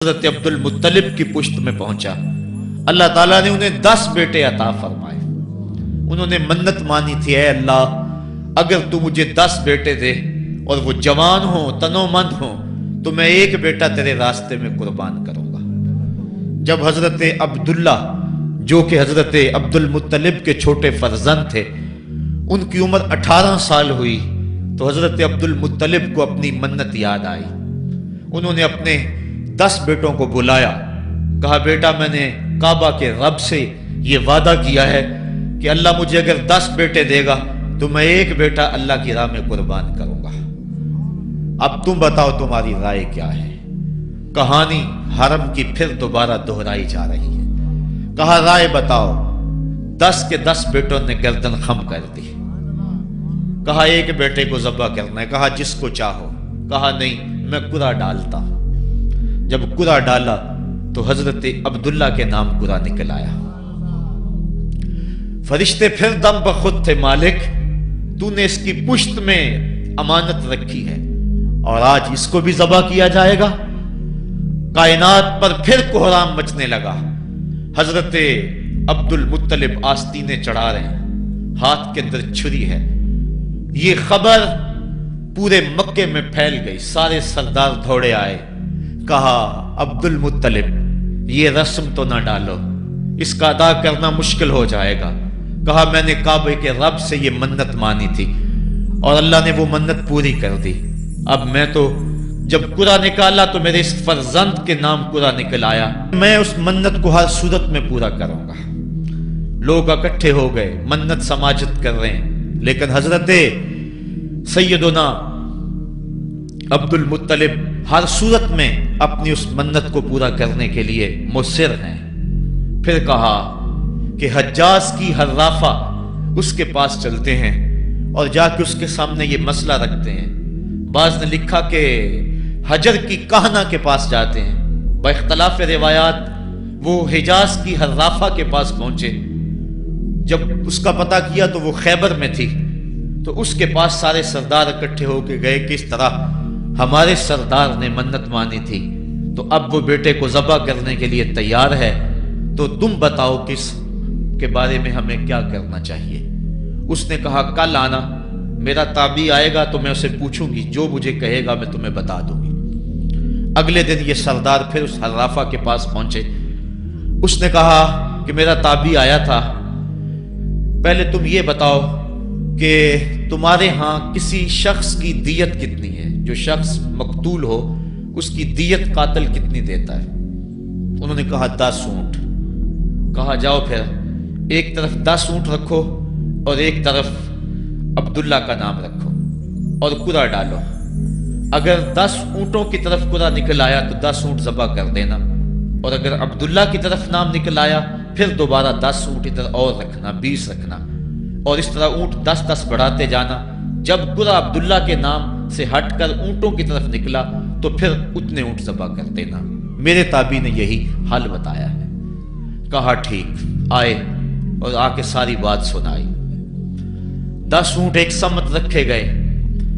حضرت عبد المطلب کی پشت میں پہنچا۔ اللہ تعالیٰ نے انہیں 10 بیٹے عطا فرمائے۔ انہوں نے منت مانی تھی، اے اللہ اگر تو مجھے 10 بیٹے دے اور وہ جوان ہوں، تنو مند ہوں، تو میں ایک بیٹا تیرے راستے میں قربان کروں گا۔ جب حضرت عبداللہ جو کہ حضرت عبد المطلب کے چھوٹے فرزند تھے، ان کی عمر 18 سال ہوئی تو حضرت عبد المطلب کو اپنی منت یاد آئی۔ انہوں نے اپنے 10 بیٹوں کو بلایا، کہا بیٹا میں نے کعبہ کے رب سے یہ وعدہ کیا ہے کہ اللہ مجھے اگر 10 بیٹے دے گا تو میں ایک بیٹا اللہ کی راہ میں قربان کروں گا۔ اب تم بتاؤ تمہاری رائے کیا ہے؟ کہانی حرم کی پھر دوبارہ دہرائی جا رہی ہے۔ کہا رائے بتاؤ۔ 10 کے 10 بیٹوں نے گردن خم کر دی۔ کہا ایک بیٹے کو ذبح کرنا ہے۔ کہا جس کو چاہو۔ کہا نہیں میں قرعہ ڈالتا ہوں۔ جب قرعہ ڈالا تو حضرت عبداللہ کے نام قرعہ نکل آیا۔ فرشتے پھر دم بخود تھے، مالک تو نے اس کی پشت میں امانت رکھی ہے اور آج اس کو بھی ذبح کیا جائے گا۔ کائنات پر پھر کوہرام مچنے لگا۔ حضرت عبد المطلب آستینے چڑھا رہے ہیں، ہاتھ کے اندر چھری ہے۔ یہ خبر پورے مکے میں پھیل گئی، سارے سردار دوڑے آئے۔ کہا عبد المطلب یہ رسم تو نہ ڈالو، اس کا ادا کرنا مشکل ہو جائے گا۔ کہا میں نے کعبے کے رب سے یہ منت مانی تھی اور اللہ نے وہ منت پوری کر دی۔ اب میں تو جب قرعہ نکالا تو میرے اس فرزند کے نام قرعہ نکل آیا، میں اس منت کو ہر صورت میں پورا کروں گا۔ لوگ اکٹھے ہو گئے، منت سماجت کر رہے ہیں، لیکن حضرت سیدنا عبد المطلب ہر صورت میں اپنی اس منت کو پورا کرنے کے لیے مصر ہیں۔ پھر کہا کہ حجاز کی حرافہ اس کے پاس چلتے ہیں اور جا کے اس کے سامنے یہ مسئلہ رکھتے ہیں۔ بعض نے لکھا کہ حجر کی کہنا کے پاس جاتے ہیں۔ با اختلاف روایات وہ حجاز کی حرافہ کے پاس پہنچے۔ جب اس کا پتہ کیا تو وہ خیبر میں تھی، تو اس کے پاس سارے سردار اکٹھے ہو کے گئے کہ اس طرح ہمارے سردار نے منت مانی تھی تو اب وہ بیٹے کو ذبح کرنے کے لیے تیار ہے، تو تم بتاؤ کس کے بارے میں ہمیں کیا کرنا چاہیے۔ اس نے کہا کل آنا، میرا تابعی آئے گا تو میں اسے پوچھوں گی، جو مجھے کہے گا میں تمہیں بتا دوں گی۔ اگلے دن یہ سردار پھر اس حرافہ کے پاس پہنچے۔ اس نے کہا کہ میرا تابعی آیا تھا، پہلے تم یہ بتاؤ کہ تمہارے ہاں کسی شخص کی دیت کتنی ہے؟ جو شخص مقتول ہو اس کی دیت قاتل کتنی دیتا ہے؟ انہوں نے کہا 10 اونٹ۔ کہا جاؤ پھر ایک طرف 10 اونٹ رکھو اور ایک طرف عبداللہ کا نام رکھو اور قرعہ ڈالو۔ اگر 10 اونٹوں کی طرف قرعہ نکل آیا تو 10 اونٹ ذبح کر دینا، اور اگر عبداللہ کی طرف نام نکل آیا پھر دوبارہ 10 اونٹ ادھر اور رکھنا، 20 رکھنا، اور اس طرح اونٹ 10-10 بڑھاتے جانا۔ جب قرعہ عبداللہ کے نام سے ہٹ کر اونٹوں کی طرف نکلا تو پھر اتنے اونٹ ذبح کر دینا۔ میرے تابعی نے یہی حل بتایا ہے۔ کہا ٹھیک، آئے اور آ کے ساری بات سنائی۔ 10 اونٹ ایک سمت رکھے گئے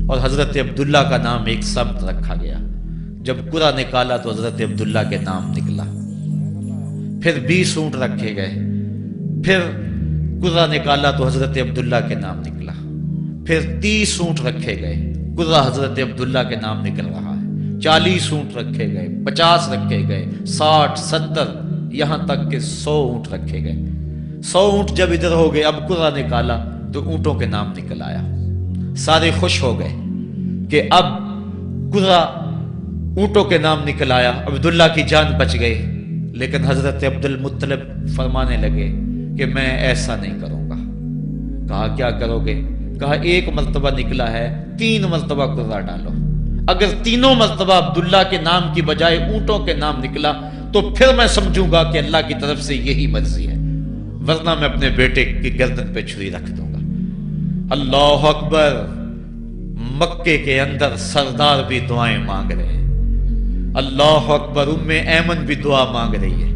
اور حضرت عبداللہ کا نام ایک سمت رکھا گیا۔ جب قرعہ نکالا تو حضرت عبداللہ کے نام نکلا۔ پھر 20 اونٹ رکھے گئے، پھر قرعہ نکالا تو حضرت عبداللہ کے نام نکلا۔ پھر 30 اونٹ رکھے گئے، قرعہ حضرت عبداللہ کے نام نکل رہا ہے۔ 40 اونٹ رکھے گئے، 50 رکھے گئے، 60، 70، یہاں تک کہ 100 اونٹ رکھے گئے۔ 100 اونٹ جب ادھر ہو گئے، اب قرعہ نکالا تو اونٹوں کے نام نکل آیا۔ سارے خوش ہو گئے کہ اب قرعہ اونٹوں کے نام نکل آیا، عبداللہ کی جان بچ گئی۔ لیکن حضرت عبد المطلب فرمانے لگے کہ میں ایسا نہیں کروں گا۔ کہا کیا کرو گے؟ کہا ایک مرتبہ نکلا ہے، 3 مرتبہ قرعہ ڈالو۔ اگر تینوں مرتبہ عبداللہ کے نام کی بجائے اونٹوں کے نام نکلا تو پھر میں سمجھوں گا کہ اللہ کی طرف سے یہی مرضی ہے، ورنہ میں اپنے بیٹے کی گردن پہ چھری رکھ دوں گا۔ اللہ اکبر! مکے کے اندر سردار بھی دعائیں مانگ رہے ہیں۔ اللہ اکبر! ایمن بھی دعا مانگ رہی ہے،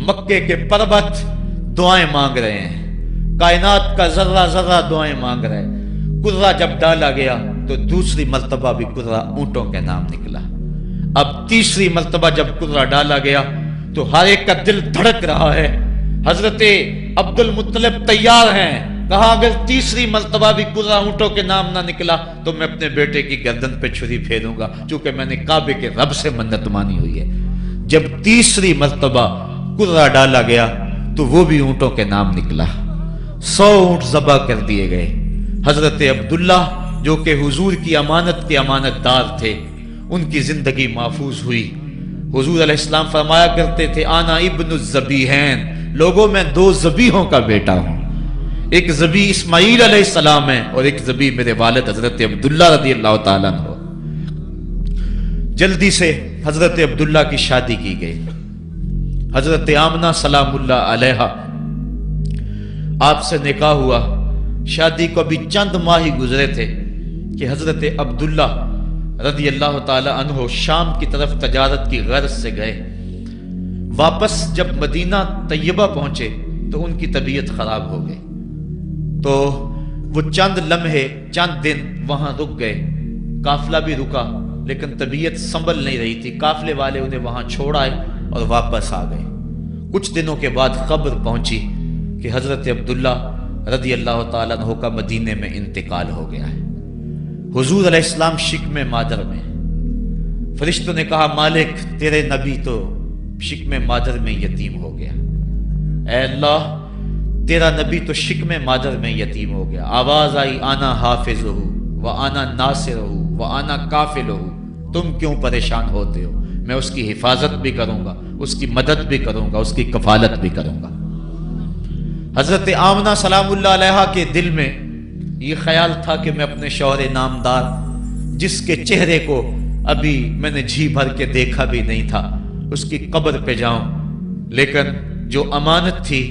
مکے کے پربت دعائیں مانگ رہے ہیں، کائنات کا ذرہ ذرہ دعائیں مانگ رہے ہیں۔ قرعہ جب ڈالا گیا تو دوسری مرتبہ بھی قرعہ اونٹوں کے نام نکلا۔ اب تیسری مرتبہ جب کرہ ڈالا گیا تو ہر ایک کا دل دھڑک رہا ہے. حضرت عبد المطلب تیار ہیں. کہا اگر تیسری مرتبہ بھی کرہ اونٹوں کے نام نہ نکلا تو میں اپنے بیٹے کی گردن پہ چھری پھیروں گا، چونکہ میں نے کعبے کے رب سے منت مانی ہوئی ہے. جب تیسری مرتبہ کرہ ڈالا گیا تو وہ بھی اونٹوں کے نام نکلا. 100 اونٹ ذبح کر دیے گئے. حضرت عبداللہ جو کہ حضور کی امانت کے امانت دار تھے، ان کی زندگی محفوظ ہوئی. حضور علیہ السلام فرمایا کرتے تھے آنا ابن الذبیحین، لوگوں میں 2 ذبیحوں کا بیٹا ہوں. ایک ذبیح اسماعیل علیہ السلام ہے اور ایک ذبیح میرے والد حضرت عبداللہ رضی اللہ تعالیٰ عنہ. جلدی سے حضرت عبداللہ کی شادی کی گئی. حضرت آمنہ سلام اللہ علیہا آپ سے نکاح ہوا. شادی کو ابھی چند ماہ ہی گزرے تھے کہ حضرت عبداللہ رضی اللہ تعالی عنہ شام کی طرف تجارت کی غرض سے گئے. واپس جب مدینہ طیبہ پہنچے تو ان کی طبیعت خراب ہو گئی. تو وہ چند لمحے چند دن وہاں رک گئے. قافلہ بھی رکا لیکن طبیعت سنبھل نہیں رہی تھی. قافلے والے انہیں وہاں چھوڑ آئے اور واپس آ گئے. کچھ دنوں کے بعد خبر پہنچی کہ حضرت عبداللہ رضی اللہ تعالیٰ عنہ کا مدینے میں انتقال ہو گیا ہے. حضور علیہ السلام شکم مادر میں. فرشتوں نے کہا مالک تیرے نبی تو شکم مادر میں یتیم ہو گیا. اے اللہ تیرا نبی تو شکم مادر میں یتیم ہو گیا. آواز آئی آنا حافظہ و آنا ناصرہ و آنا کافلہ، تم کیوں پریشان ہوتے ہو؟ میں اس کی حفاظت بھی کروں گا، اس کی مدد بھی کروں گا، اس کی کفالت بھی کروں گا. حضرت آمنہ سلام اللہ علیہا کے دل میں یہ خیال تھا کہ میں اپنے شوہر نامدار جس کے چہرے کو ابھی میں نے جی بھر کے دیکھا بھی نہیں تھا اس کی قبر پہ جاؤں. لیکن جو امانت تھی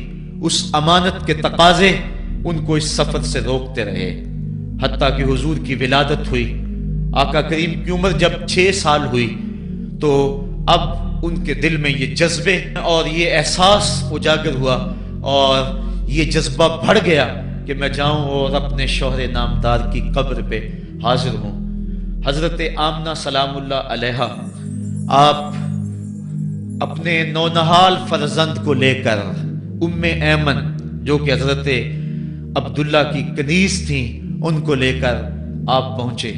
اس امانت کے تقاضے ان کو اس سفر سے روکتے رہے. حتیٰ کہ حضور کی ولادت ہوئی. آقا کریم کی عمر جب 6 سال ہوئی تو اب ان کے دل میں یہ جذبے اور یہ احساس اجاگر ہوا اور یہ جذبہ بڑھ گیا کہ میں جاؤں اور اپنے شوہر نامدار کی قبر پہ حاضر ہوں. حضرت آمنہ سلام اللہ علیہا آپ اپنے نونہال فرزند کو لے کر ام ایمن جو کہ حضرت عبداللہ کی کنیز تھیں ان کو لے کر آپ پہنچے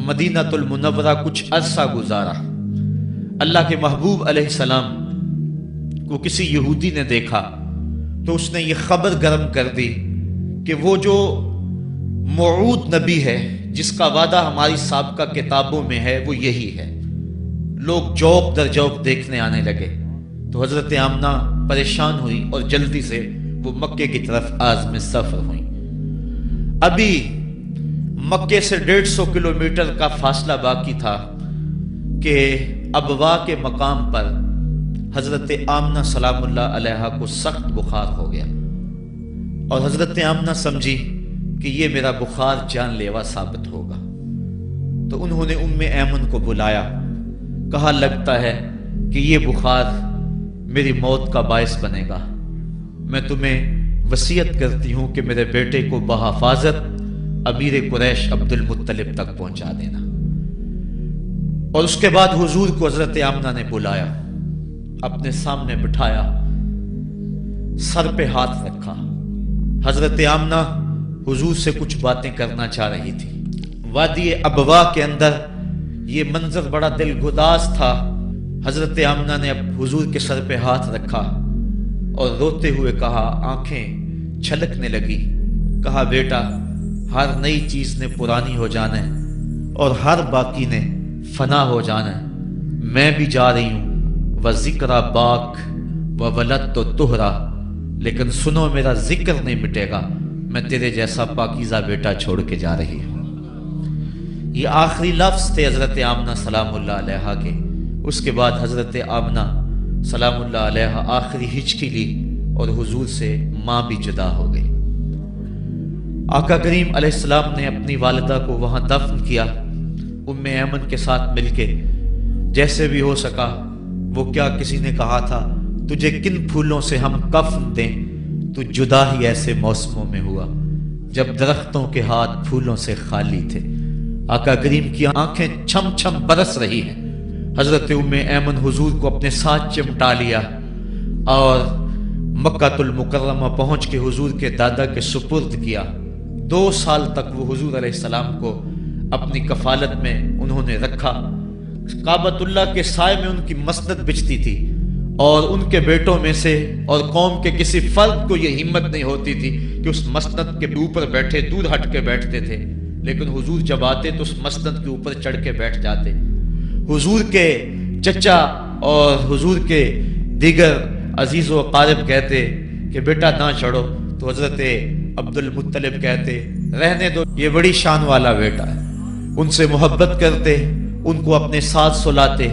مدینہ المنورہ. کچھ عرصہ گزارا. اللہ کے محبوب علیہ السلام کو کسی یہودی نے دیکھا تو اس نے یہ خبر گرم کر دی کہ وہ جو موعود نبی ہے جس کا وعدہ ہماری سابقہ کتابوں میں ہے وہ یہی ہے. لوگ جوق در جوق دیکھنے آنے لگے. تو حضرت آمنہ پریشان ہوئی اور جلدی سے وہ مکے کی طرف عازم سفر ہوئی. ابھی مکے سے 150 کلومیٹر کا فاصلہ باقی تھا کہ ابوا کے مقام پر حضرت آمنہ سلام اللہ علیہا کو سخت بخار ہو گیا اور حضرت آمنہ سمجھی کہ یہ میرا بخار جان لیوا ثابت ہوگا. تو انہوں نے ام ایمن کو بلایا. کہا لگتا ہے کہ یہ بخار میری موت کا باعث بنے گا. میں تمہیں وصیت کرتی ہوں کہ میرے بیٹے کو بحفاظت امیر قریش عبد المطلب تک پہنچا دینا. اور اس کے بعد حضور کو حضرت آمنہ نے بلایا، اپنے سامنے بٹھایا، سر پہ ہاتھ رکھا. حضرت آمنہ حضور سے کچھ باتیں کرنا چاہ رہی تھی. وادی ابوا کے اندر یہ منظر بڑا دل گداز تھا. حضرت آمنہ نے اب حضور کے سر پہ ہاتھ رکھا اور روتے ہوئے کہا، آنکھیں چھلکنے لگی. کہا بیٹا ہر نئی چیز نے پرانی ہو جانا ہے اور ہر باقی نے فنا ہو جانا ہے. میں بھی جا رہی ہوں وذکر باک و ولد تو تہرا، لیکن سنو میرا ذکر نہیں مٹے گا. میں تیرے جیسا پاکیزہ بیٹا چھوڑ کے جا رہی ہوں. یہ آخری لفظ تھے حضرت آمنہ سلام اللہ علیہا کے. اس کے بعد حضرت آمنہ سلام اللہ علیہا آخری ہچکی لی اور حضور سے ماں بھی جدا ہو گئی. آقا کریم علیہ السلام نے اپنی والدہ کو وہاں دفن کیا ام ایمن کے ساتھ مل کے جیسے بھی ہو سکا. وہ کیا کسی نے کہا تھا تجھے کن پھولوں سے ہم کفن دیں، تو جدا ہی ایسے موسموں میں ہوا جب درختوں کے ہاتھ پھولوں سے خالی تھے. آقا کریم کی آنکھیں چھم چھم برس رہی ہیں. حضرت ام ایمن حضور کو اپنے ساتھ چمٹا لیا اور مکہ المکرمہ پہنچ کے حضور کے دادا کے سپرد کیا۔ 2 سال تک وہ حضور علیہ السلام کو اپنی کفالت میں انہوں نے رکھا۔ کعبۃ اللہ کے سائے میں ان کی مسند بچتی تھی اور ان کے بیٹوں میں سے اور قوم کے کسی فرد کو یہ ہمت نہیں ہوتی تھی کہ اس مسند کے اوپر بیٹھے، دور ہٹ کے بیٹھتے تھے، لیکن حضور جب آتے تو اس مسند کے اوپر چڑھ کے بیٹھ جاتے۔ حضور کے چچا اور حضور کے دیگر عزیز و اقارب کہتے کہ بیٹا نہ چڑھو، تو حضرت عبد المطلب کہتے رہنے دو، یہ بڑی شان والا بیٹا ہے۔ ان سے محبت کرتے، ان کو اپنے ساتھ سلاتے۔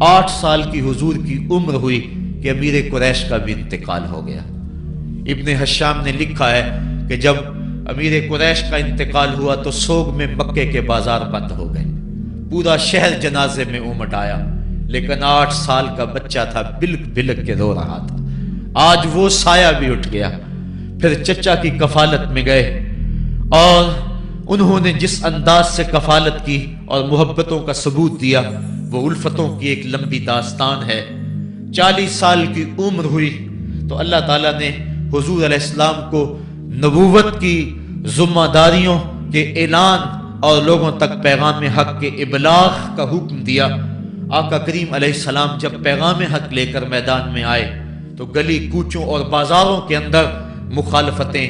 8 سال کی حضور کی عمر ہوئی کہ امیر قریش کا بھی انتقال ہو گیا۔ ابن حشام نے لکھا ہے کہ جب امیر قریش کا انتقال ہوا تو سوگ میں مکے کے بازار بند ہو گئے، پورا شہر جنازے میں امٹ آیا، لیکن 8 سال کا بچہ تھا، بلک بلک کے رو رہا تھا۔ آج وہ سایہ بھی اٹھ گیا۔ پھر چچا کی کفالت میں گئے اور انہوں نے جس انداز سے کفالت کی اور محبتوں کا ثبوت دیا وہ الفتوں کی ایک لمبی داستان ہے۔ 40 سال کی عمر ہوئی تو اللہ تعالیٰ نے حضور علیہ السلام کو نبوت کی ذمہ داریوں کے اعلان اور لوگوں تک پیغام حق کے ابلاغ کا حکم دیا۔ آقا کریم علیہ السلام جب پیغام حق لے کر میدان میں آئے تو گلی کوچوں اور بازاروں کے اندر مخالفتیں،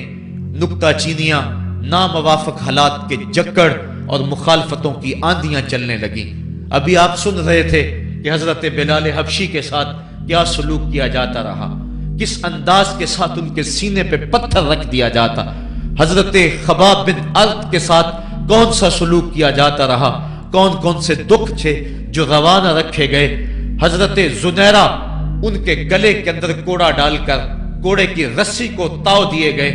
نکتہ چینیاں، ناموافق حالات کے جکڑ اور مخالفتوں کی آندیاں چلنے لگیں۔ ابھی آپ سن رہے تھے کہ حضرت بلال حبشی کے ساتھ کیا سلوک کیا جاتا رہا، کس انداز کے ساتھ ان کے سینے پہ پتھر رکھ دیا جاتا۔ حضرت خباب بن ارد کے ساتھ کون سا سلوک کیا جاتا رہا، کون کون سے دکھ تھے جو روانہ رکھے گئے۔ حضرت زنیرہ ان کے گلے کے اندر کوڑا ڈال کر کوڑے کی رسی کو تاؤ دیے گئے،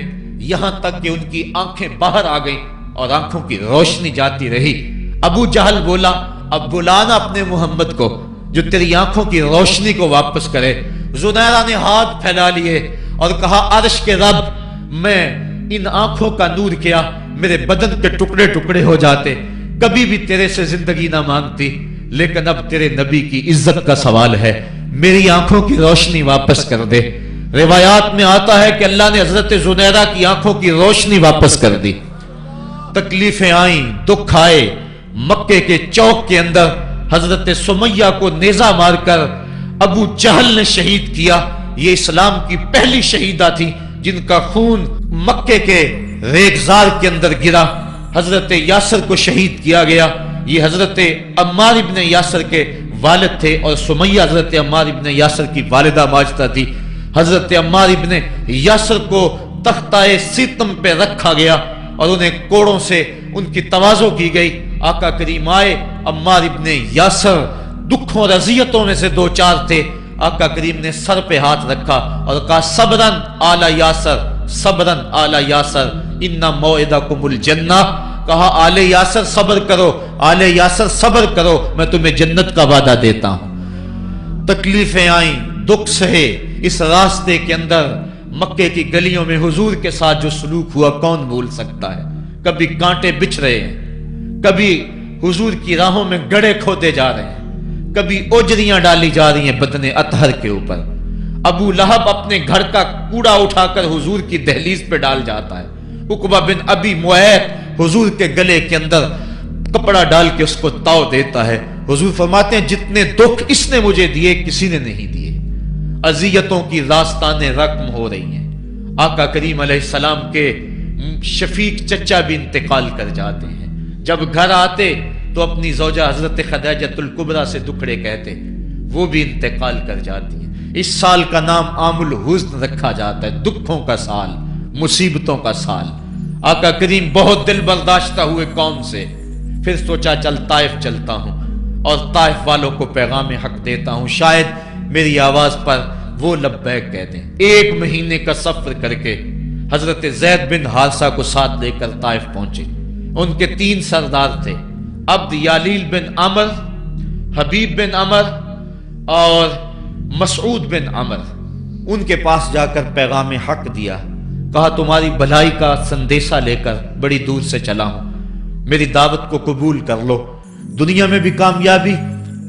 یہاں تک کہ ان کی آنکھیں باہر آ گئیں اور آنکھوں کی روشنی جاتی رہی۔ ابو جہل بولا اب بلانا اپنے محمد کو جو تیری آنکھوں کی روشنی کو واپس کرے۔ زنیرہ نے ہاتھ پھیلا لیے اور کہا عرش کے رب، میں ان آنکھوں کا نور کیا میرے بدن کے ٹکڑے ٹکڑے ہو جاتے، کبھی بھی تیرے سے زندگی نہ مانگتی، لیکن اب تیرے نبی کی عزت کا سوال ہے، میری آنکھوں کی روشنی واپس کر دے۔ روایات میں آتا ہے کہ اللہ نے حضرت زنیرہ کی آنکھوں کی روشنی واپس کر دی۔ تکلیفیں آئیں، دکھ آئے۔ مکے کے چوک کے اندر حضرت سمیہ کو نیزہ مار کر ابو جہل نے شہید کیا۔ یہ اسلام کی پہلی شہیدہ تھی جن کا خون مکے کے ریگزار کے اندر گرا۔ حضرت یاسر کو شہید کیا گیا۔ یہ حضرت عمار ابن یاسر کے والد تھے اور سمیہ حضرت عمار ابن یاسر کی والدہ ماجدہ تھی۔ حضرت عمار ابن یاسر کو تختہ سیتم پہ رکھا گیا اور انہیں کوڑوں سے ان کی تواضع کی گئی۔ آقا کریم آئے، عمار ابن یاسر دکھوں اور اذیتوں میں سے 2-4 تھے۔ آقا کریم نے سر پہ ہاتھ رکھا اور کہا صبرن آل یاسر، صبرن آل یاسر ان موعدکم الجنہ۔ کہا آل یاسر صبر کرو، آل یاسر صبر کرو، میں تمہیں جنت کا وعدہ دیتا ہوں۔ تکلیفیں آئیں، دکھ سہے۔ اس راستے کے اندر مکے کی گلیوں میں حضور کے ساتھ جو سلوک ہوا کون بھول سکتا ہے۔ کبھی کانٹے بچھ رہے ہیں، کبھی حضور کی راہوں میں گڑھے کھودے جا رہے ہیں، کبھی اوجریاں ڈالی جا رہی ہیں بدن اطہر کے اوپر۔ ابو لہب اپنے گھر کا کوڑا اٹھا کر حضور کی دہلیز پہ ڈال جاتا ہے۔ عقبہ بن ابی معیط حضور کے گلے کے اندر کپڑا ڈال کے اس کو تاؤ دیتا ہے۔ حضور فرماتے ہیں جتنے دکھ اس نے مجھے دیے کسی نے نہیں دیے۔ اذیتوں کی داستانیں رقم ہو رہی ہیں۔ آقا کریم علیہ السلام کے شفیق چچا بھی انتقال کر جاتے ہیں۔ جب گھر آتے تو اپنی زوجہ حضرت خدیجہ الکبریٰ سے دکھڑے کہتے، وہ بھی انتقال کر جاتی ہیں۔ اس سال کا نام عام الحزن رکھا جاتا ہے، دکھوں کا سال، مصیبتوں کا سال۔ آقا کریم بہت دل برداشتہ ہوئے قوم سے، پھر سوچا چل طائف چلتا ہوں اور طائف والوں کو پیغام حق دیتا ہوں، شاید میری آواز پر وہ لبیک کہہ دیں۔ 1 مہینے کا سفر کر کے حضرت زید بن حارثہ کو ساتھ لے کر طائف پہنچے۔ ان کے 3 سردار تھے، عبد یالیل بن عمر، حبیب بن عمر اور مسعود بن عمر۔ ان کے پاس جا کر پیغام حق دیا، کہا تمہاری بھلائی کا سندیشہ لے کر بڑی دور سے چلا ہوں، میری دعوت کو قبول کر لو، دنیا میں بھی کامیابی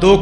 2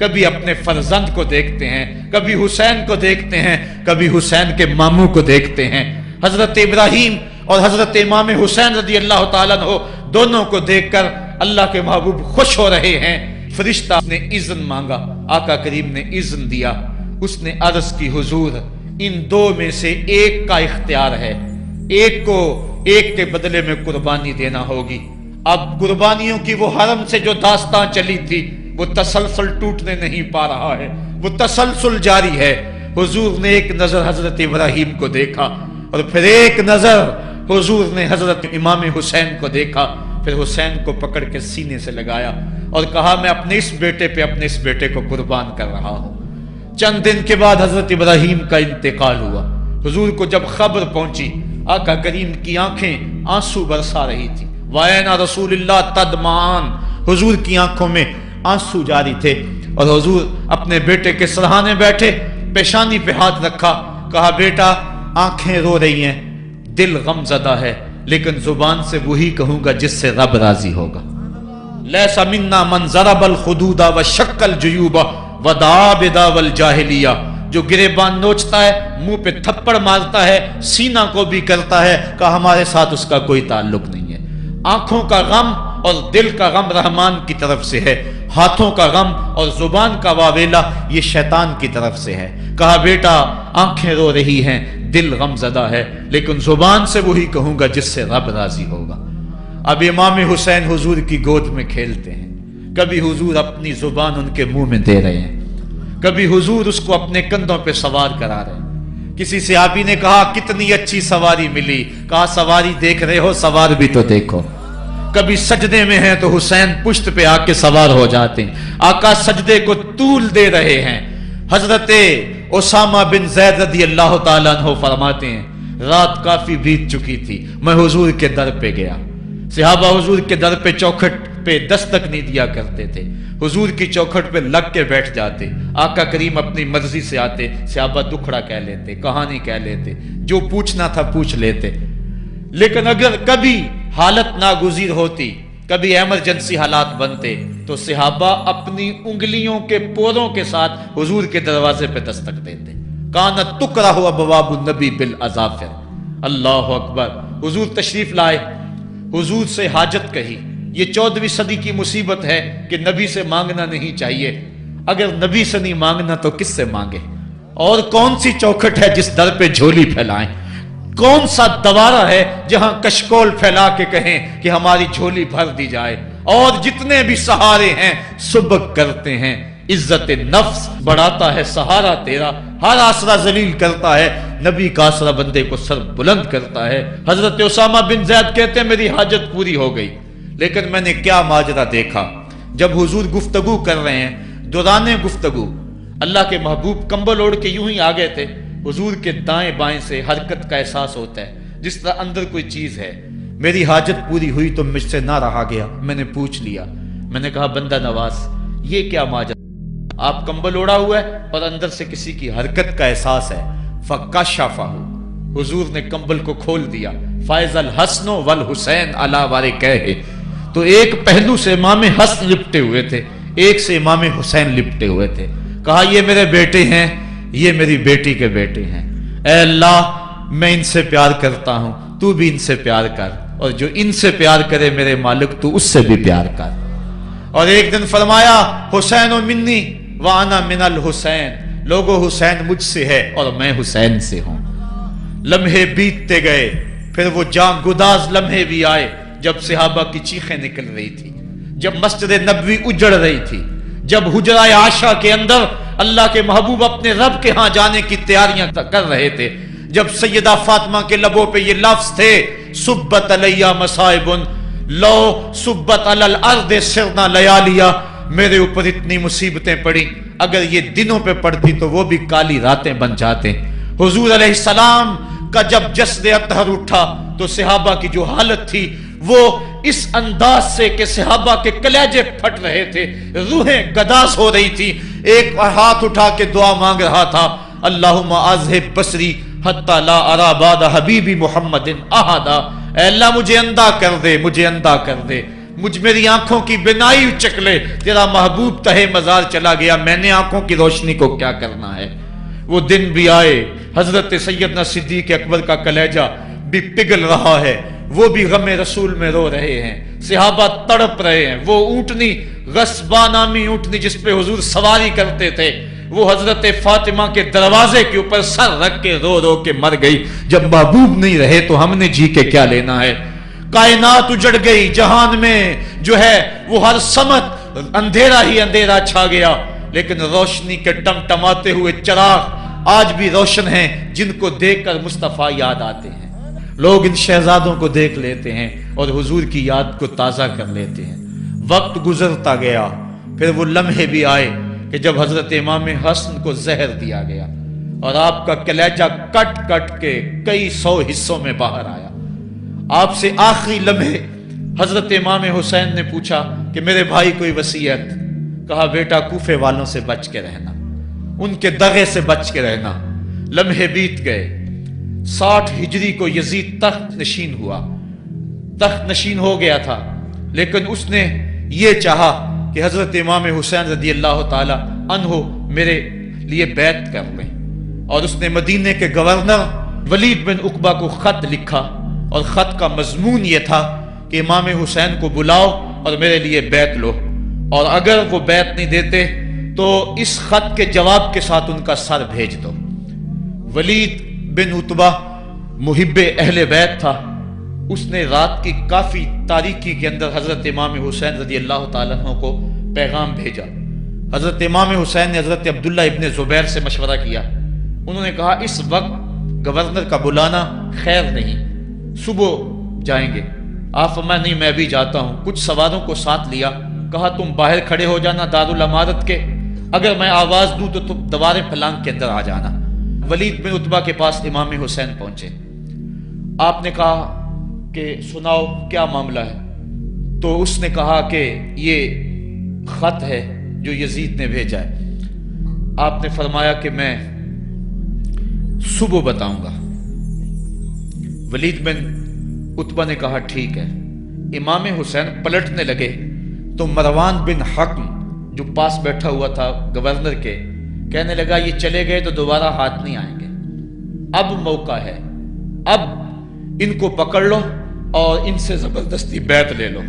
کبھی اپنے فرزند کو دیکھتے ہیں، کبھی حسین کو دیکھتے ہیں، کبھی حسین کے ماموں کو دیکھتے ہیں۔ حضرت ابراہیم اور حضرت امام حسین رضی اللہ تعالیٰ عنہ دونوں کو دیکھ کر اللہ کے محبوب خوش ہو رہے ہیں۔ فرشتہ نے اذن مانگا، آقا کریم نے اذن دیا۔ اس نے عرض کی حضور ان دو میں سے ایک کا اختیار ہے، ایک کو ایک کے بدلے میں قربانی دینا ہوگی۔ اب قربانیوں کی وہ حرم سے جو داستان چلی تھی وہ تسلسل ٹوٹنے نہیں پا رہا ہے، وہ تسلسل جاری ہے۔ حضور نے ایک نظر حضرت ابراہیم کو دیکھا اور پھر ایک نظر حضور نے حضرت امام حسین کو دیکھا، پھر حسین کو پکڑ کے سینے سے لگایا اور کہا میں اپنے اس بیٹے پہ اپنے اس بیٹے کو قربان کر رہا ہوں۔ چند دن کے بعد حضرت ابراہیم کا انتقال ہوا۔ حضور کو جب خبر پہنچی، آقا کریم کی آنکھیں آنسو برسا رہی تھی۔ وَأَيْنَ رسول اللہ تدمعان، حضور کی آنکھوں میں آنسو جاری تھے اور حضور اپنے بیٹے کے سرہانے بیٹھے، پیشانی پہ ہاتھ رکھا، کہا بیٹا آنکھیں رو رہی ہیں، دل غم زدہ ہے، لیکن زبان سے وہی کہوں گا جس سے رب راضی ہوگا۔ لَيْسَ مِنَّا مَنْ ضَرَبَ الْخُدُودَ وَشَقَّ الْجُيُوبَ وَدَعَا بِدَعْوَى الْجَاهِلِيَّةِ، جو گریبان نوچتا ہے، منہ پہ تھپڑ مارتا ہے، سینہ کو بھی کرتا ہے، کہ ہمارے ساتھ اس کا کوئی تعلق نہیں ہے۔ آنکھوں کا غم اور دل کا غم رحمان کی طرف سے ہے، ہاتھوں کا غم اور زبان کا واویلا یہ شیطان کی طرف سے ہے۔ کہا بیٹا آنکھیں رو رہی ہیں، دل غم زدہ ہے، لیکن زبان سے وہی کہوں گا جس سے رب راضی ہوگا۔ اب امام حسین حضور کی گود میں کھیلتے ہیں، کبھی حضور اپنی زبان ان کے منہ میں دے رہے ہیں، کبھی حضور اس کو اپنے کندھوں پہ سوار کرا رہے ہیں۔ کسی صحابی نے کہا کتنی اچھی سواری ملی، کہا سواری دیکھ رہے ہو سوار بھی تو دیکھو۔ کبھی سجدے میں ہیں تو حسین پشت پہ آ کے سوار ہو جاتے ہیں، آقا سجدے کو طول دے رہے ہیں۔ حضرت اسامہ بن زید رضی اللہ تعالیٰ عنہ فرماتے ہیں رات کافی بیت چکی تھی، میں حضور کے در پہ گیا۔ صحابہ حضور کے در پہ چوکھٹ پہ دستک نہیں دیا کرتے تھے، حضور کی چوکھٹ پہ لگ کے بیٹھ جاتے، آقا کریم اپنی مرضی سے آتے، صحابہ دکھڑا کہہ لیتے، کہانی کہہ لیتے، جو پوچھنا تھا پوچھ لیتے۔ لیکن اگر کبھی حالت ناگزیر ہوتی، کبھی ایمرجنسی حالات بنتے، تو صحابہ اپنی انگلیوں کے پوروں کے ساتھ حضور کے دروازے پہ دستک دیتے۔ کانت تکرہ ابواب النبی بالاظافر، اللہ اکبر۔ حضور تشریف لائے، حضور سے حاجت کہی۔ یہ 14ویں صدی کی مصیبت ہے کہ نبی سے مانگنا نہیں چاہیے، اگر نبی سے نہیں مانگنا تو کس سے مانگے؟ اور کون سی چوکھٹ ہے جس در پہ جھولی پھیلائیں؟ کون سا دوارہ ہے جہاں کشکول پھیلا کے کہیں کہ ہماری جھولی بھر دی جائے؟ اور جتنے بھی سہارے ہیں سبک کرتے ہیں، عزت نفس بڑھاتا ہے سہارا تیرا، ہر آسرا ذلیل کرتا ہے، نبی کا آسرا بندے کو سر بلند کرتا ہے۔ حضرت اسامہ بن زید کہتے ہیں میری حاجت پوری ہو گئی، لیکن میں نے کیا ماجرا دیکھا۔ جب حضور گفتگو کر رہے ہیں، دوران گفتگو اللہ کے محبوب کمبل اوڑھ کے یوں ہی آگے تھے، حضور کے دائیں بائیں سے حرکت کا احساس ہوتا ہے جس طرح اندر کوئی چیز ہے۔ میری حاجت پوری ہوئی تو مجھ سے نہ رہا گیا، میں نے پوچھ لیا، میں نے کہا بندہ نواز یہ کیا ماجرا؟ آپ کمبل اوڑھا ہوا ہے اور اندر سے کسی کی حرکت کا احساس ہے۔ فکشفہ، حضور نے کمبل کو کھول دیا۔ فائز الحسن والحسین علی وارکیہ، تو ایک پہلو سے امام حسن لپٹے ہوئے تھے، ایک سے امام حسین لپٹے ہوئے تھے۔ کہا یہ میرے بیٹے ہیں، یہ میری بیٹی کے بیٹے ہیں، اے اللہ میں ان سے پیار کرتا ہوں، تو بھی ان سے پیار کر، اور جو ان سے پیار کرے میرے مالک تو اس سے بھی پیار کر۔ اور ایک دن فرمایا حسین منی وانا من الحسین، لوگو حسین مجھ سے ہے اور میں حسین سے ہوں۔ لمحے بیتتے گئے، پھر وہ جاں گداز لمحے بھی آئے جب صحابہ کی چیخیں نکل رہی تھی، جب مسجد نبوی اجڑ رہی تھی، جب حجرہ عائشہ کے اندر اللہ کے محبوب اپنے رب کے ہاں جانے کی تیاریاں کر رہے تھے، جب سیدہ فاطمہ کے لبوں پہ یہ لفظ تھے سبت علیہ مصائب لو سبت علی الارض سرنا لیالیا، میرے اوپر اتنی مصیبتیں پڑی، اگر یہ دنوں پہ پڑتی تو وہ بھی کالی راتیں بن جاتے۔ حضور علیہ السلام کا جب جسد اطہر اٹھا تو صحابہ کی جو حالت تھی وہ اس انداز سے کہ صحابہ کے کلیجے پھٹ رہے تھے، روحیں گداز ہو رہی تھی۔ ایک ہاتھ اٹھا کے دعا مانگ رہا تھا، اللہم اذہب بصری حتی لا ارا بعد حبیبی محمد احدا، اے اللہ مجھے اندھا کر دے، مجھے اندھا کر دے، مجھ میری آنکھوں کی بینائی اچک لے، تیرا محبوب تہے مزار چلا گیا، میں نے آنکھوں کی روشنی کو کیا کرنا ہے۔ وہ دن بھی آئے، حضرت سیدنا صدیق اکبر کا کلیجہ بھی پگھل رہا ہے، وہ بھی غم رسول میں رو رہے ہیں، صحابہ تڑپ رہے ہیں۔ وہ اونٹنی، غصبہ نامی اونٹنی جس پہ حضور سواری کرتے تھے، وہ حضرت فاطمہ کے دروازے کے اوپر سر رکھ کے رو رو کے مر گئی۔ جب محبوب نہیں رہے تو ہم نے جی کے کیا لینا ہے۔ کائنات اجڑ گئی، جہان میں جو ہے وہ ہر سمت اندھیرا ہی اندھیرا چھا گیا، لیکن روشنی کے ٹمٹماتے ہوئے چراغ آج بھی روشن ہیں، جن کو دیکھ کر مصطفیٰ یاد آتے ہیں۔ لوگ ان شہزادوں کو دیکھ لیتے ہیں اور حضور کی یاد کو تازہ کر لیتے ہیں۔ وقت گزرتا گیا، پھر وہ لمحے بھی آئے کہ جب حضرت امام حسن کو زہر دیا گیا اور آپ کا کلیجہ کٹ کٹ کے کئی سو حصوں میں باہر آیا۔ آپ سے آخری لمحے حضرت امام حسین نے پوچھا کہ میرے بھائی کوئی وصیت؟ کہا بیٹا کوفے والوں سے بچ کے رہنا، ان کے دغے سے بچ کے رہنا۔ لمحے بیت گئے، 60 ہجری کو یزید تخت نشین ہوا، تخت نشین ہو گیا تھا، لیکن اس نے یہ چاہا کہ حضرت امام حسین رضی اللہ تعالی عنہ میرے لیے بیعت کر لیں، اور اس نے مدینے کے گورنر ولید بن عقبہ کو خط لکھا، اور خط کا مضمون یہ تھا کہ امام حسین کو بلاؤ اور میرے لیے بیعت لو، اور اگر وہ بیعت نہیں دیتے تو اس خط کے جواب کے ساتھ ان کا سر بھیج دو۔ ولید بن عتبہ محب اہل بیت تھا، اس نے رات کی کافی تاریکی کے اندر حضرت امام حسین رضی اللہ تعالیٰ عنہ کو پیغام بھیجا۔ حضرت امام حسین نے حضرت عبداللہ ابن زبیر سے مشورہ کیا، انہوں نے کہا اس وقت گورنر کا بلانا خیر نہیں، صبح جائیں گے۔ آپ فرمایا نہیں میں بھی جاتا ہوں۔ کچھ سواروں کو ساتھ لیا، کہا تم باہر کھڑے ہو جانا دارالامارت کے، اگر میں آواز دوں تو تم دوارے پلانگ کے اندر آ جانا۔ ولید بن عتبہ کے پاس امام حسین پہنچے، آپ نے کہا کہ سناؤ کیا معاملہ ہے؟ تو اس نے کہا کہ یہ خط ہے جو یزید نے بھیجا ہے۔ آپ نے فرمایا کہ میں صبح بتاؤں گا۔ ولید بن عتبہ نے کہا ٹھیک ہے۔ امام حسین پلٹنے لگے تو مروان بن حکم جو پاس بیٹھا ہوا تھا گورنر کے، کہنے لگا یہ چلے گئے تو دوبارہ ہاتھ نہیں آئیں گے، اب موقع ہے، اب ان کو پکڑ لو اور ان سے زبردستی بیعت لے لو۔